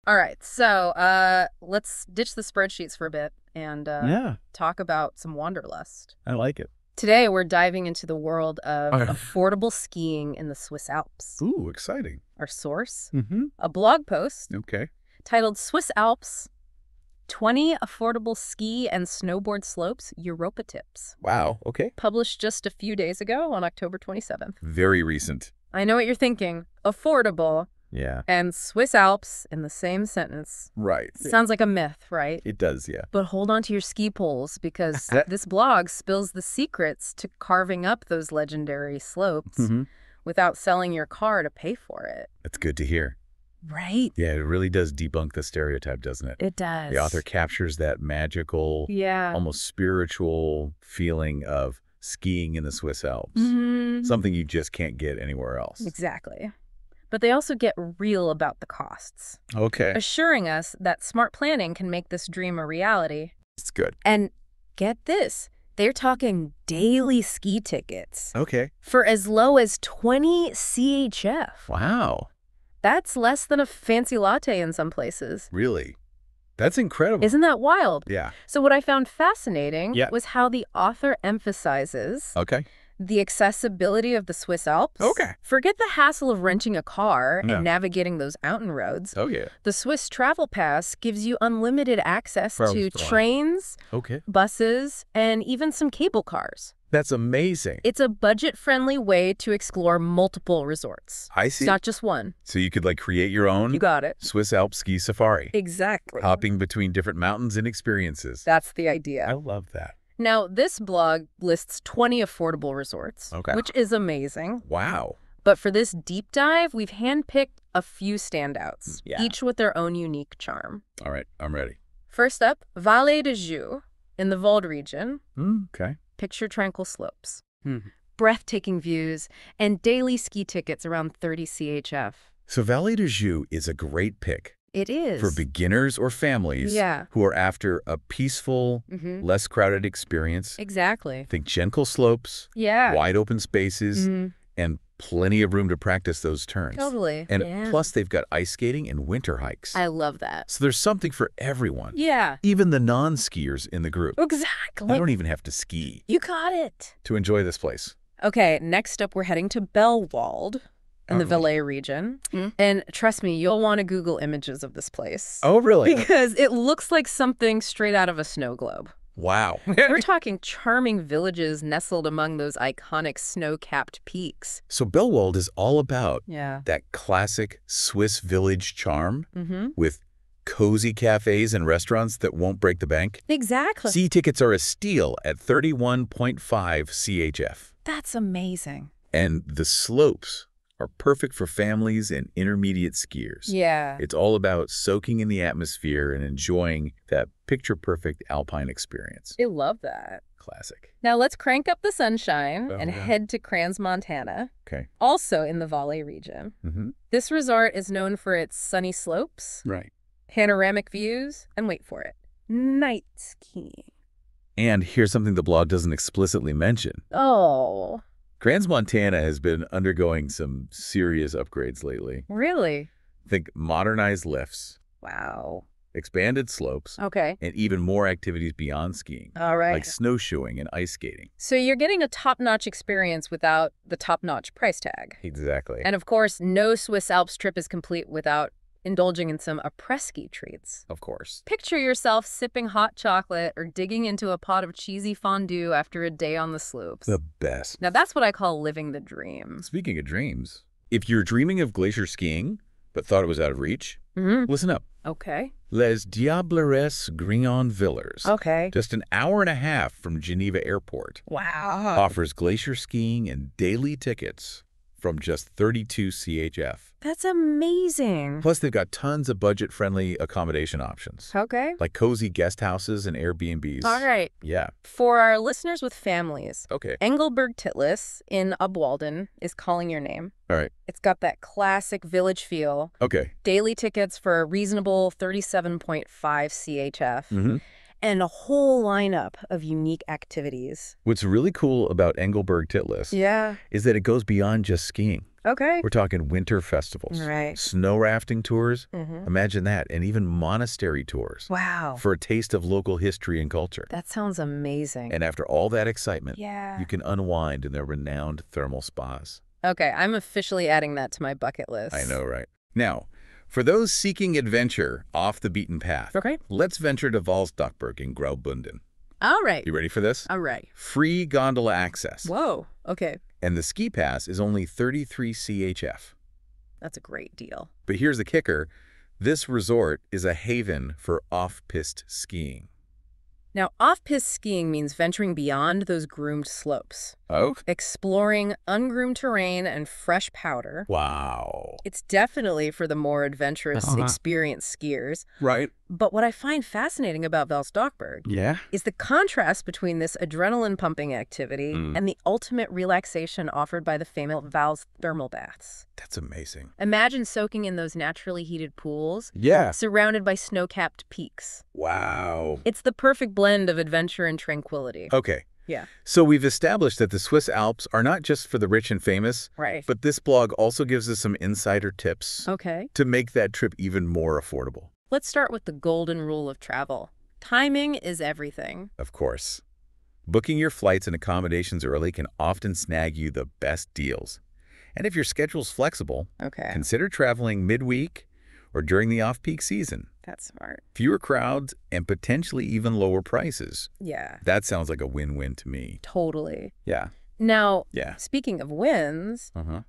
All right, so let's ditch the spreadsheets for a bit and Yeah, talk about some wanderlust. I like it. Today, we're diving into the world of Okay. affordable skiing in the Swiss Alps. Ooh, exciting. Our source, Mm-hmm. a blog post Okay. titled Swiss Alps 20 Affordable Ski and Snowboard Slopes Europa Tips, Wow. Okay. published just a few days ago on October 27th. Very recent. I know what you're thinking. Affordable Yeah. and Swiss Alps in the same sentence. Right. Sounds like a myth, right? It does, yeah. But hold on to your ski poles because this blog spills the secrets to carving up those legendary slopes Mm-hmm. without selling your car to pay for it. That's good to hear. Right? Yeah, it really does debunk the stereotype, doesn't it? It does. The author captures that magical, Yeah. almost spiritual feeling of skiing in the Swiss Alps. Mhm. Something you just can't get anywhere else. Exactly. But they also get real about the costs, Okay. assuring us that smart planning can make this dream a reality. It's good. And get this, they're talking daily ski tickets Okay. for as low as 20 CHF. Wow. That's less than a fancy latte in some places. Really? That's incredible. Isn't that wild? Yeah. So what I found fascinating Yeah. was how the author emphasizes Okay. the accessibility of the Swiss Alps. Okay. Forget the hassle of renting a car Yeah. and navigating those mountain roads. Oh, yeah. The Swiss Travel Pass gives you unlimited access to Travel Pass. trains, Okay. buses, and even some cable cars. That's amazing. It's a budget-friendly way to explore multiple resorts. I It's see. not just one. So you could create your own You got it. Swiss Alps ski safari, Exactly. hopping between different mountains and experiences. That's the idea. I love that. Now, this blog lists 20 affordable resorts, Okay. which is amazing. Wow. But for this deep dive, we've handpicked a few standouts, Yeah. each with their own unique charm. All right. I'm ready. First up, Vallée de Joux in the Vaud region. Okay. Picture tranquil slopes, Mhm. breathtaking views, and daily ski tickets around 30 CHF. So Vallée de Joux is a great pick It is. for beginners or families Yeah. who are after a peaceful, Mm-hmm. less crowded experience. Exactly. Think gentle slopes, Yeah. wide open spaces, Mhm. and plenty of room to practice those turns. Totally. And Yeah. plus, they've got ice skating and winter hikes. I love that. So there's something for everyone. Yeah. Even the non-skiers in the group. Exactly. I don't even have to ski You got it. to enjoy this place. Okay, next up, we're heading to Belwald in the Uh-oh. Valais region. And trust me, you'll want to Google images of this place. Oh, really? Because it looks like something straight out of a snow globe. Wow. We're talking charming villages nestled among those iconic snow-capped peaks. So Belwald is all about Yeah. that classic Swiss village charm Mm-hmm. with cozy cafes and restaurants that won't break the bank. Exactly. Sea tickets are a steal at 31.5 CHF. That's amazing. And the slopes are perfect for families and intermediate skiers. Yeah. It's all about soaking in the atmosphere and enjoying that picture-perfect alpine experience. I love that. Classic. Now let's crank up the sunshine Oh, and yeah. head to Crans, Montana, Okay. also in the Valais region. Mm-hmm. This resort is known for its sunny slopes, Right. panoramic views, and wait for it, night skiing. And here's something the blog doesn't explicitly mention. Oh, Crans, Montana has been undergoing some serious upgrades lately. really? Think modernized lifts, Wow. expanded slopes, Okay. and even more activities beyond skiing, All right. like snowshoeing and ice skating. So you're getting a top-notch experience without the top-notch price tag. Exactly. And of course, no Swiss Alps trip is complete without indulging in some après-ski treats. Of course. Picture yourself sipping hot chocolate or digging into a pot of cheesy fondue after a day on the slopes. The best. Now that's what I call living the dream. Speaking of dreams, if you're dreaming of glacier skiing but thought it was out of reach, listen up. Okay. Les Diableries Grillon Villers, Okay. just an hour and a half from Geneva Airport, Wow. offers glacier skiing and daily tickets from just 32 CHF. That's amazing. Plus, they've got tons of budget-friendly accommodation options, Okay. like cozy guest houses and Airbnbs. All right. Yeah. For our listeners with families, Okay. Engelberg Titlis in Obwalden is calling your name. All right. It's got that classic village feel. Okay. Daily tickets for a reasonable 37.5 CHF. Mm-hmm. And a whole lineup of unique activities. What's really cool about Engelberg Titlis Yeah. is that it goes beyond just skiing. Okay. We're talking winter festivals, Right. snow rafting tours. Mm-hmm. Imagine that. And even monastery tours Wow. for a taste of local history and culture. That sounds amazing. And after all that excitement, Yeah. you can unwind in their renowned thermal spas. Okay, I'm officially adding that to my bucket list. I know, right? Now, for those seeking adventure off the beaten path, Okay. let's venture to Valsdokberg in Graubünden. All right. You ready for this? All right. Free gondola access. Whoa. Okay. And the ski pass is only 33 CHF. That's a great deal. But here's the kicker. This resort is a haven for off-piste skiing. Now, off-piste skiing means venturing beyond those groomed slopes, Oh? exploring ungroomed terrain and fresh powder. Wow. It's definitely for the more adventurous, experienced skiers. Right. But what I find fascinating about Valsdokberg Yeah? is the contrast between this adrenaline-pumping activity and the ultimate relaxation offered by the famous Vals thermal baths. That's amazing. Imagine soaking in those naturally heated pools, Yeah. surrounded by snow-capped peaks. Wow. It's the perfect blend of adventure and tranquility. Okay. Yeah. So we've established that the Swiss Alps are not just for the rich and famous, Right. but this blog also gives us some insider tips Okay. to make that trip even more affordable. Let's start with the golden rule of travel. Timing is everything. Of course. Booking your flights and accommodations early can often snag you the best deals. And if your schedule's flexible, Okay. consider traveling midweek or during the off-peak season. That's smart. Fewer crowds and potentially even lower prices. Yeah. That sounds like a win-win to me. Totally. Yeah. Now, Yeah. speaking of wins, Uh-huh.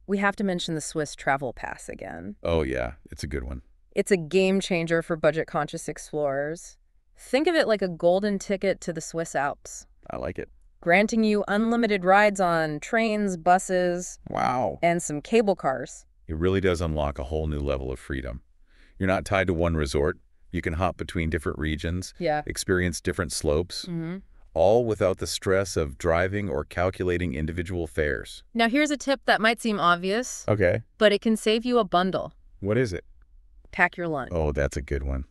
we have to mention the Swiss Travel Pass again. Oh, yeah. It's a good one. It's a game changer for budget-conscious explorers. Think of it like a golden ticket to the Swiss Alps, I like it. granting you unlimited rides on trains, buses, Wow. and some cable cars. It really does unlock a whole new level of freedom. You're not tied to one resort. You can hop between different regions, Yeah. experience different slopes, Mm-hmm. all without the stress of driving or calculating individual fares. Now, here's a tip that might seem obvious, Okay. but it can save you a bundle. What is it? Pack your lunch. Oh, that's a good one.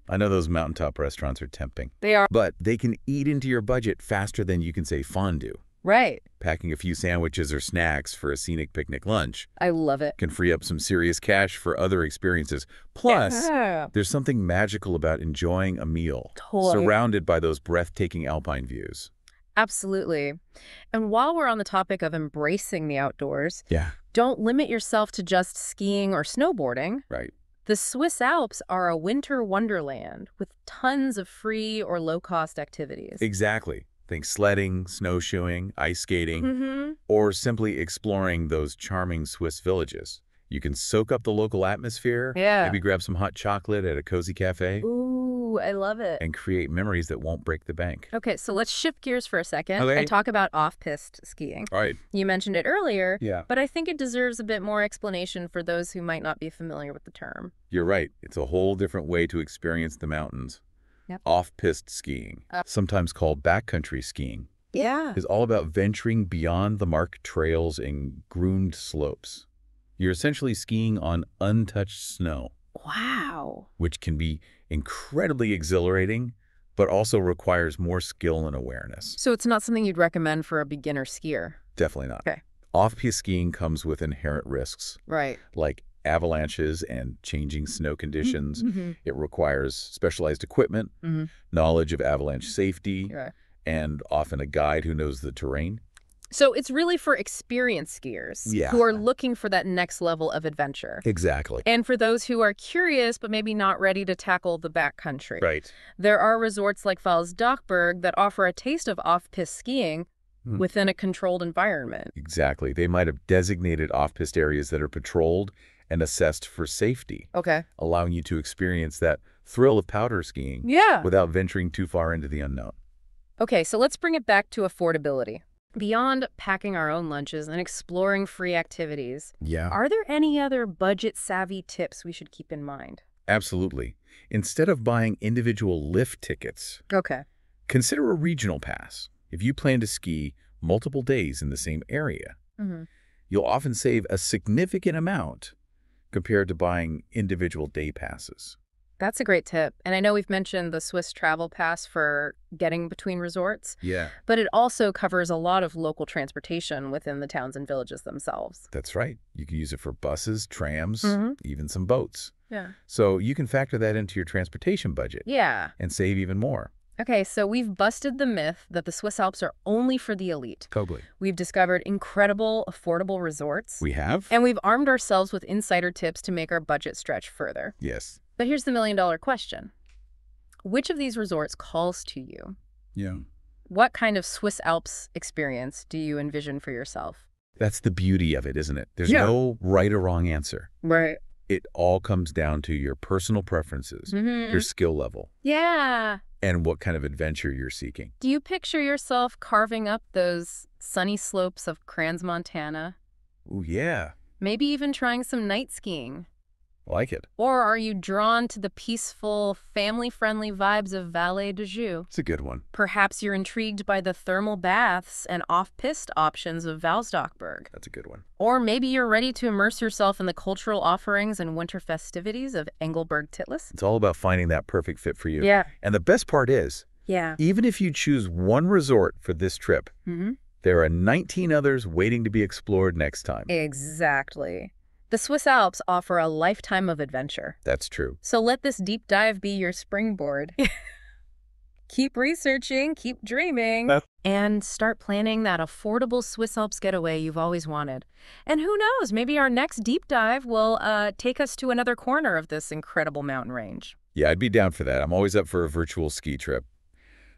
I know those mountaintop restaurants are tempting, They are. but they can eat into your budget faster than you can say fondue. Right. Packing a few sandwiches or snacks for a scenic picnic lunch I love it. can free up some serious cash for other experiences. Plus, Yeah. there's something magical about enjoying a meal Totally. surrounded by those breathtaking alpine views. Absolutely. And while we're on the topic of embracing the outdoors, Yeah. don't limit yourself to just skiing or snowboarding. Right. The Swiss Alps are a winter wonderland with tons of free or low-cost activities. Exactly. Think sledding, snowshoeing, ice skating, Mm-hmm. or simply exploring those charming Swiss villages. You can soak up the local atmosphere, Yeah. maybe grab some hot chocolate at a cozy cafe, Ooh, I love it. and create memories that won't break the bank. Okay, so let's shift gears for a second Okay. and talk about off-piste skiing. All right. You mentioned it earlier, Yeah. but I think it deserves a bit more explanation for those who might not be familiar with the term. You're right. It's a whole different way to experience the mountains. Yep. Off-piste skiing, sometimes called backcountry skiing, Yeah. is all about venturing beyond the marked trails and groomed slopes. You're essentially skiing on untouched snow, Wow. which can be incredibly exhilarating, but also requires more skill and awareness. So it's not something you'd recommend for a beginner skier? Definitely not. Okay. Off-piste skiing comes with inherent risks, Right. like avalanches and changing snow conditions. Mm-hmm. It requires specialized equipment, Mm-hmm. knowledge of avalanche safety, Yeah. and often a guide who knows the terrain. So it's really for experienced skiers Yeah. who are looking for that next level of adventure. Exactly. And for those who are curious but maybe not ready to tackle the backcountry. Right. There are resorts like Valsdokberg that offer a taste of off-piste skiing within a controlled environment. Exactly. They might have designated off-piste areas that are patrolled and assessed for safety, Okay. allowing you to experience that thrill of powder skiing Yeah. without venturing too far into the unknown. Okay, so let's bring it back to affordability. Beyond packing our own lunches and exploring free activities, Yeah. are there any other budget-savvy tips we should keep in mind? Absolutely. Instead of buying individual lift tickets, Okay. consider a regional pass. If you plan to ski multiple days in the same area, Mm-hmm. you'll often save a significant amount compared to buying individual day passes. That's a great tip. And I know we've mentioned the Swiss travel pass for getting between resorts, Yeah, but it also covers a lot of local transportation within the towns and villages themselves. that's right. You can use it for buses, trams, Mm-hmm. even some boats. Yeah. So you can factor that into your transportation budget Yeah. and save even more. Okay, so we've busted the myth that the Swiss Alps are only for the elite. Totally. We've discovered incredible, affordable resorts. We have? And we've armed ourselves with insider tips to make our budget stretch further. Yes. But here's the million-dollar question. Which of these resorts calls to you? Yeah. What kind of Swiss Alps experience do you envision for yourself? That's the beauty of it, isn't it? There's Yeah. no right or wrong answer. Right. It all comes down to your personal preferences, your skill level, Yeah. and what kind of adventure you're seeking. Do you picture yourself carving up those sunny slopes of Crans, Montana? Ooh, yeah. Maybe even trying some night skiing? Like it. Or are you drawn to the peaceful, family-friendly vibes of Vallée de Joux? It's a good one. Perhaps you're intrigued by the thermal baths and off-piste options of Valsdockberg. That's a good one. Or maybe you're ready to immerse yourself in the cultural offerings and winter festivities of Engelberg-Titlis. It's all about finding that perfect fit for you. Yeah. And the best part is, Yeah. even if you choose one resort for this trip, there are 19 others waiting to be explored next time. Exactly. The Swiss Alps offer a lifetime of adventure. That's true. So let this deep dive be your springboard. Keep researching, keep dreaming, and start planning that affordable Swiss Alps getaway you've always wanted. And who knows, maybe our next deep dive will take us to another corner of this incredible mountain range. Yeah, I'd be down for that. I'm always up for a virtual ski trip.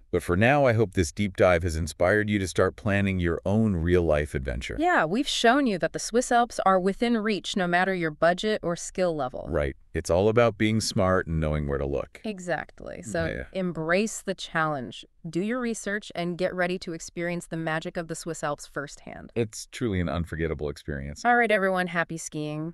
But for now, I hope this deep dive has inspired you to start planning your own real-life adventure. Yeah, we've shown you that the Swiss Alps are within reach no matter your budget or skill level. Right. It's all about being smart and knowing where to look. Exactly. So Yeah. embrace the challenge, do your research, and get ready to experience the magic of the Swiss Alps firsthand. It's truly an unforgettable experience. All right, everyone, happy skiing.